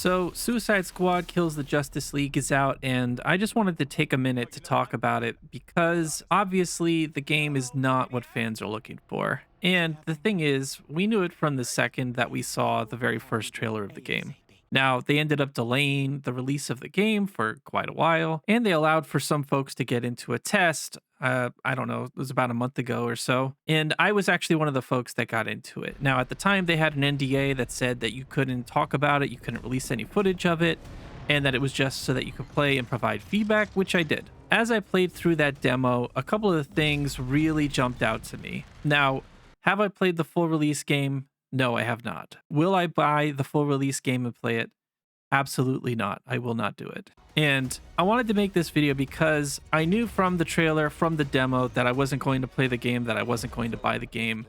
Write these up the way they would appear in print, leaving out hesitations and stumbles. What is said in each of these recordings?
So, Suicide Squad Kills the Justice League is out, and I just wanted to take a minute to talk about it because obviously the game is not what fans are looking for. And the thing is, we knew it from the second that we saw the very first trailer of the game. Now, they ended up delaying the release of the game for quite a while, and they allowed for some folks to get into a test. I don't know, it was about a month ago or so. And I was actually one of the folks that got into it. Now, at the time, they had an NDA that said that you couldn't talk about it, you couldn't release any footage of it, and that it was just so that you could play and provide feedback, which I did. As I played through that demo, a couple of things really jumped out to me. Now, have I played the full release game? No, I have not. Will I buy the full release game and play it? Absolutely not. I will not do it. And I wanted to make this video because I knew from the trailer, from the demo, that I wasn't going to play the game, that I wasn't going to buy the game.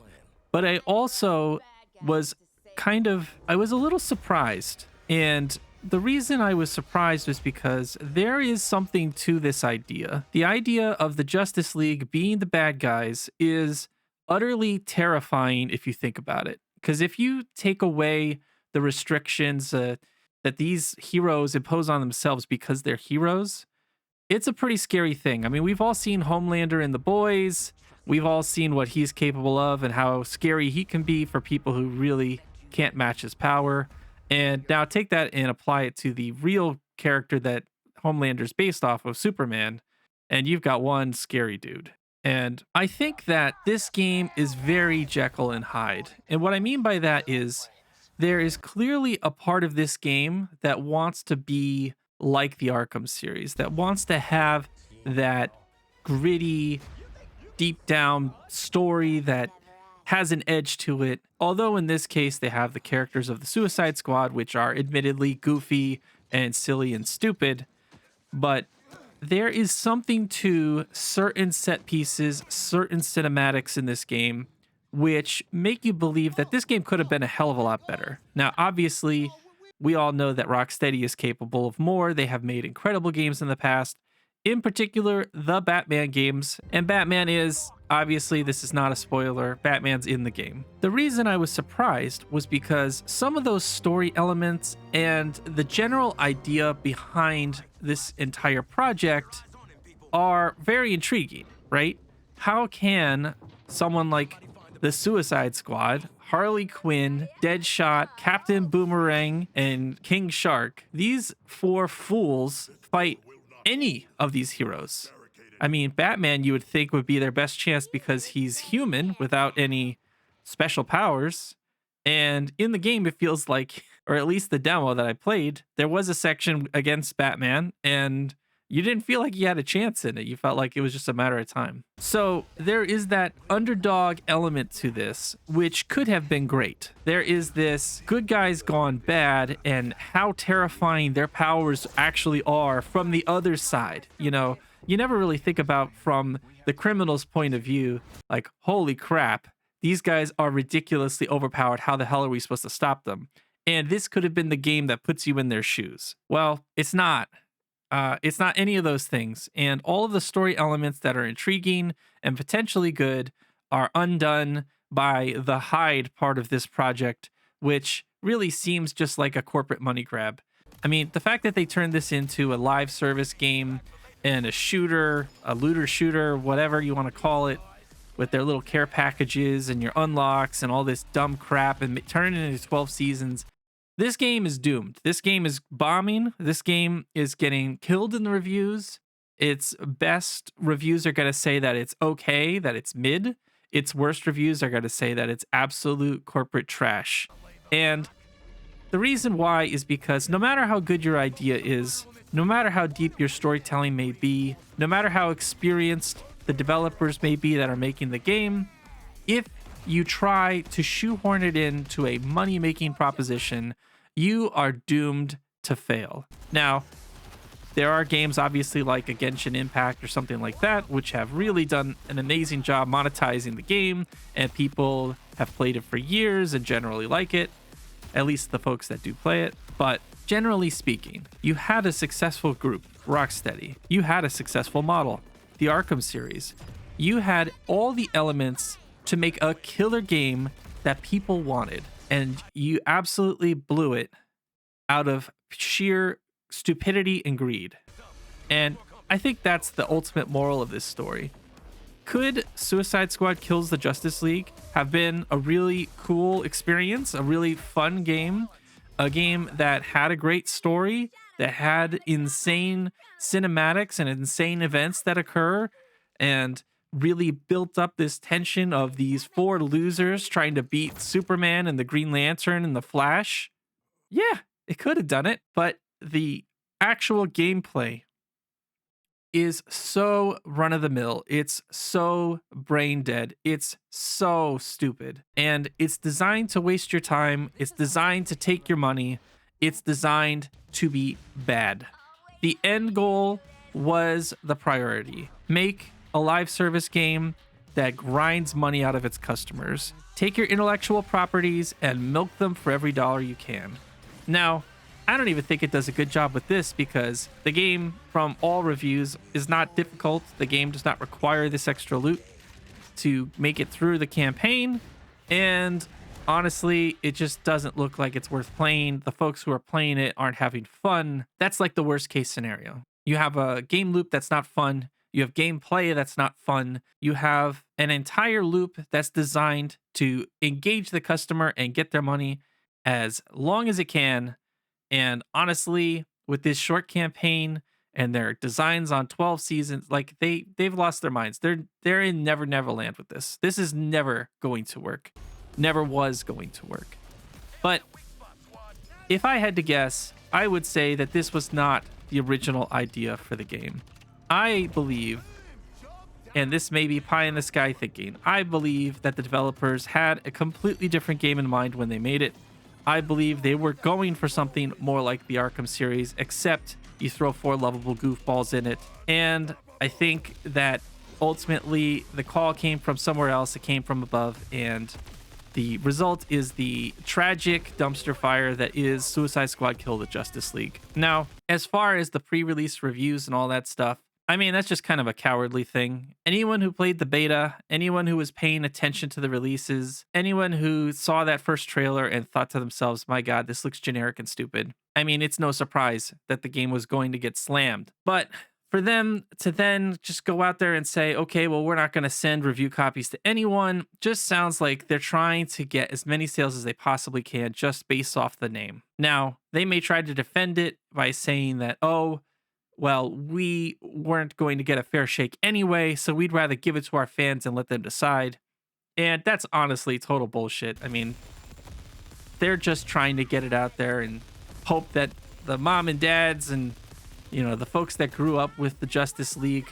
But I also was I was a little surprised. And the reason I was surprised was because there is something to this idea. The idea of the Justice League being the bad guys is utterly terrifying if you think about it. Because if you take away the restrictions that these heroes impose on themselves because they're heroes, it's a pretty scary thing. I mean, we've all seen Homelander in The Boys. We've all seen what he's capable of and how scary he can be for people who really can't match his power. And now take that and apply it to the real character that Homelander's based off of, Superman, and you've got one scary dude. And I think that this game is very Jekyll and Hyde. And what I mean by that is there is clearly a part of this game that wants to be like the Arkham series, that wants to have that gritty, deep down story that has an edge to it. Although in this case, they have the characters of the Suicide Squad, which are admittedly goofy and silly and stupid, but there is something to certain set pieces, certain cinematics in this game, which make you believe that this game could have been a hell of a lot better. Now, obviously, we all know that Rocksteady is capable of more. They have made incredible games in the past, in particular, the Batman games. And Batman is, obviously, this is not a spoiler, Batman's in the game. The reason I was surprised was because some of those story elements and the general idea behind this entire project are very intriguing, right? How can someone like the Suicide Squad, Harley Quinn, Deadshot, Captain Boomerang, and King Shark, these four fools fight any of these heroes? I mean, Batman, you would think, would be their best chance because he's human without any special powers. And in the game, it feels like, or at least the demo that I played, there was a section against Batman, and you didn't feel like you had a chance in it. You felt like it was just a matter of time. So there is that underdog element to this, which could have been great. There is this good guys gone bad and how terrifying their powers actually are from the other side. You know, you never really think about from the criminal's point of view, like, holy crap, these guys are ridiculously overpowered. How the hell are we supposed to stop them? And this could have been the game that puts you in their shoes. Well, it's not. It's not any of those things. And all of the story elements that are intriguing and potentially good are undone by the Hyde part of this project, which really seems just like a corporate money grab. I mean, the fact that they turned this into a live service game and a shooter, a looter shooter, whatever you want to call it, with their little care packages and your unlocks and all this dumb crap and turn it into 12 seasons. This game is doomed. This game is bombing. This game is getting killed in the reviews. Its best reviews are going to say that it's okay, that it's mid. Its worst reviews are going to say that it's absolute corporate trash. And the reason why is because no matter how good your idea is, no matter how deep your storytelling may be, no matter how experienced the developers may be that are making the game, if you try to shoehorn it into a money-making proposition, you are doomed to fail. Now, there are games obviously like a Genshin Impact or something like that, which have really done an amazing job monetizing the game, and people have played it for years and generally like it, at least the folks that do play it. But generally speaking, you had a successful group, Rocksteady. You had a successful model, the Arkham series. You had all the elements to make a killer game that people wanted, and you absolutely blew it out of sheer stupidity and greed. And I think that's the ultimate moral of this story. Could Suicide Squad Kills the Justice League have been a really cool experience, a really fun game, a game that had a great story, that had insane cinematics and insane events that occur, and really built up this tension of these four losers trying to beat Superman and the Green Lantern and the Flash? Yeah, it could have done it, but the actual gameplay is so run of the mill. It's so brain dead. It's so stupid. And it's designed to waste your time. It's designed to take your money. It's designed to be bad. The end goal was the priority. Make a live service game that grinds money out of its customers. Take your intellectual properties and milk them for every dollar you can. Now, I don't even think it does a good job with this because the game, from all reviews, is not difficult. The game does not require this extra loot to make it through the campaign. And honestly, it just doesn't look like it's worth playing. The folks who are playing it aren't having fun. That's like the worst case scenario. You have a game loop that's not fun. You have gameplay that's not fun. You have an entire loop that's designed to engage the customer and get their money as long as it can. And honestly, with this short campaign and their designs on 12 seasons, like they've lost their minds. They're in Never Never Land with this. This is never going to work. Never was going to work. But if I had to guess, I would say that this was not the original idea for the game. I believe, and this may be pie in the sky thinking, I believe that the developers had a completely different game in mind when they made it. I believe they were going for something more like the Arkham series, except you throw four lovable goofballs in it. And I think that ultimately the call came from somewhere else. It came from above. And the result is the tragic dumpster fire that is Suicide Squad Kill the Justice League. Now, as far as the pre-release reviews and all that stuff, I mean, that's just kind of a cowardly thing. Anyone who played the beta, anyone who was paying attention to the releases, anyone who saw that first trailer and thought to themselves, my God, this looks generic and stupid. I mean, it's no surprise that the game was going to get slammed. But for them to then just go out there and say, okay, well, we're not going to send review copies to anyone, just sounds like they're trying to get as many sales as they possibly can just based off the name. Now, they may try to defend it by saying that, oh, well, we weren't going to get a fair shake anyway, so we'd rather give it to our fans and let them decide. And that's honestly total bullshit. I mean, they're just trying to get it out there and hope that the mom and dads and, you know, the folks that grew up with the Justice League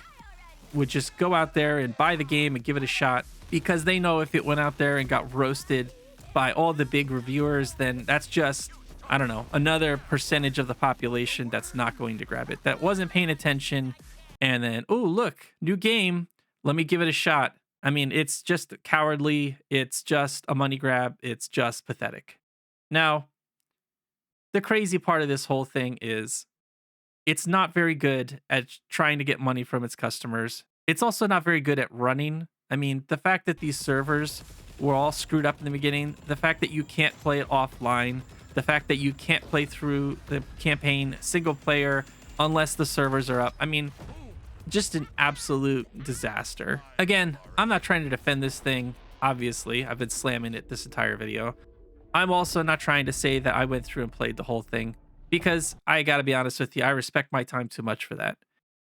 would just go out there and buy the game and give it a shot, because they know if it went out there and got roasted by all the big reviewers, then that's just, I don't know, another percentage of the population that's not going to grab it, that wasn't paying attention, and then, oh, look, new game, let me give it a shot. I mean, it's just cowardly. It's just a money grab. It's just pathetic. Now, the crazy part of this whole thing is it's not very good at trying to get money from its customers. It's also not very good at running. I mean, the fact that these servers were all screwed up in the beginning, the fact that you can't play it offline, the fact that you can't play through the campaign single player unless the servers are up. I mean, just an absolute disaster. Again, I'm not trying to defend this thing. Obviously, I've been slamming it this entire video. I'm also not trying to say that I went through and played the whole thing, because I gotta be honest with you, I respect my time too much for that.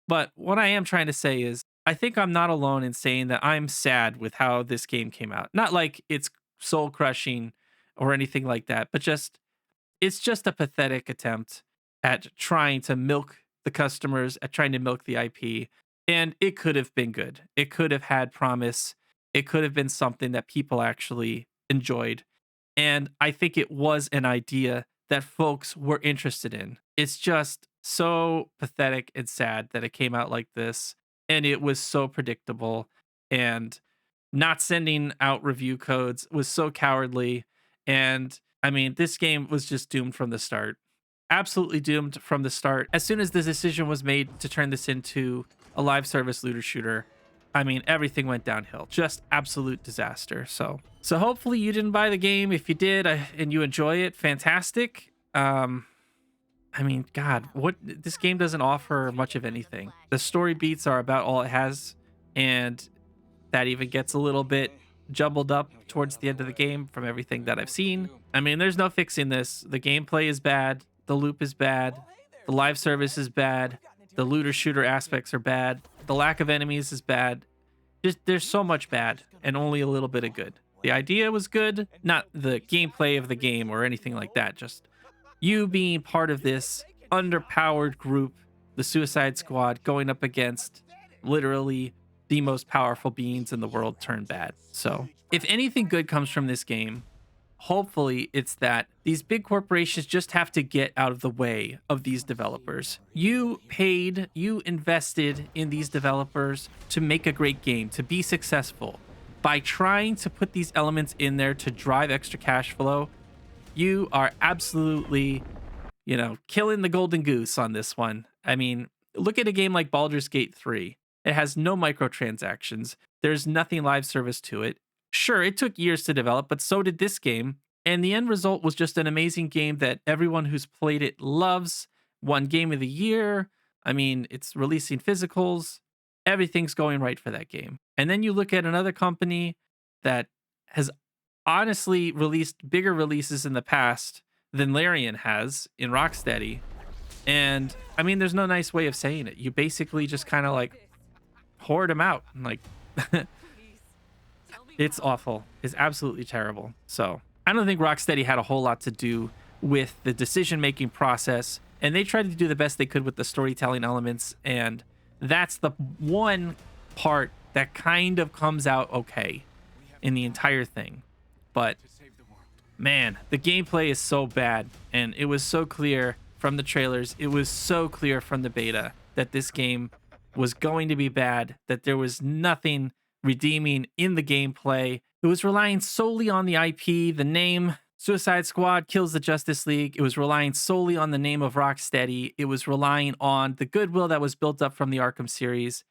But what I am trying to say is, I think I'm not alone in saying that I'm sad with how this game came out. Not like it's soul crushing or anything like that, but just, it's just a pathetic attempt at trying to milk the customers, at trying to milk the IP. And it could have been good. It could have had promise. It could have been something that people actually enjoyed. And I think it was an idea that folks were interested in. It's just so pathetic and sad that it came out like this. And it was so predictable. And not sending out review codes was so cowardly. And I mean, this game was just doomed from the start. Absolutely doomed from the start. As soon as the decision was made to turn this into a live service looter shooter, I mean, everything went downhill. Just absolute disaster. So hopefully you didn't buy the game. If you did and you enjoy it, fantastic. I mean, God, what this game doesn't offer much of anything. The story beats are about all it has, and that even gets a little bit jumbled up towards the end of the game from everything that I've seen. I mean, there's no fixing this. The gameplay is bad, the loop is bad, the live service is bad, the looter shooter aspects are bad, the lack of enemies is bad. Just there's so much bad and only a little bit of good. The idea was good, not the gameplay of the game or anything like that. Just you being part of this underpowered group, the Suicide Squad, going up against literally the most powerful beings in the world turned bad. So, if anything good comes from this game, hopefully it's that these big corporations just have to get out of the way of these developers. You paid, you invested in these developers to make a great game, to be successful. By trying to put these elements in there to drive extra cash flow, you are absolutely, killing the golden goose on this one. I mean, look at a game like Baldur's Gate 3. It has no microtransactions. There's nothing live service to it. Sure, it took years to develop, but so did this game. And the end result was just an amazing game that everyone who's played it loves. Won Game of the Year. I mean, it's releasing physicals. Everything's going right for that game. And then you look at another company that has honestly released bigger releases in the past than Larian has in Rocksteady. And I mean, there's no nice way of saying it. You basically just kind of like hoard them out. And like, it's awful. It's absolutely terrible. So I don't think Rocksteady had a whole lot to do with the decision making process. And they tried to do the best they could with the storytelling elements. And that's the one part that kind of comes out okay in the entire thing. But man, the gameplay is so bad, and it was so clear from the trailers, it was so clear from the beta that this game was going to be bad, that there was nothing redeeming in the gameplay. It was relying solely on the IP, the name. Suicide Squad kills the Justice League. It was relying solely on the name of Rocksteady. It was relying on the goodwill that was built up from the Arkham series,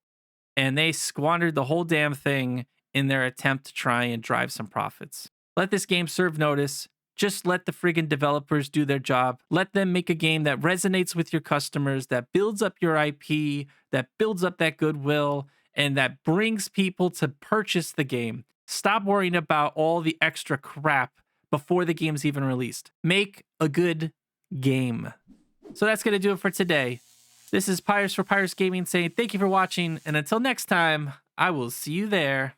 and they squandered the whole damn thing in their attempt to try and drive some profits. Let this game serve notice. Just let the friggin' developers do their job. Let them make a game that resonates with your customers, that builds up your IP, that builds up that goodwill, and that brings people to purchase the game. Stop worrying about all the extra crap before the game's even released. Make a good game. So that's going to do it for today. This is Pyres for Pyres Gaming saying thank you for watching, and until next time, I will see you there.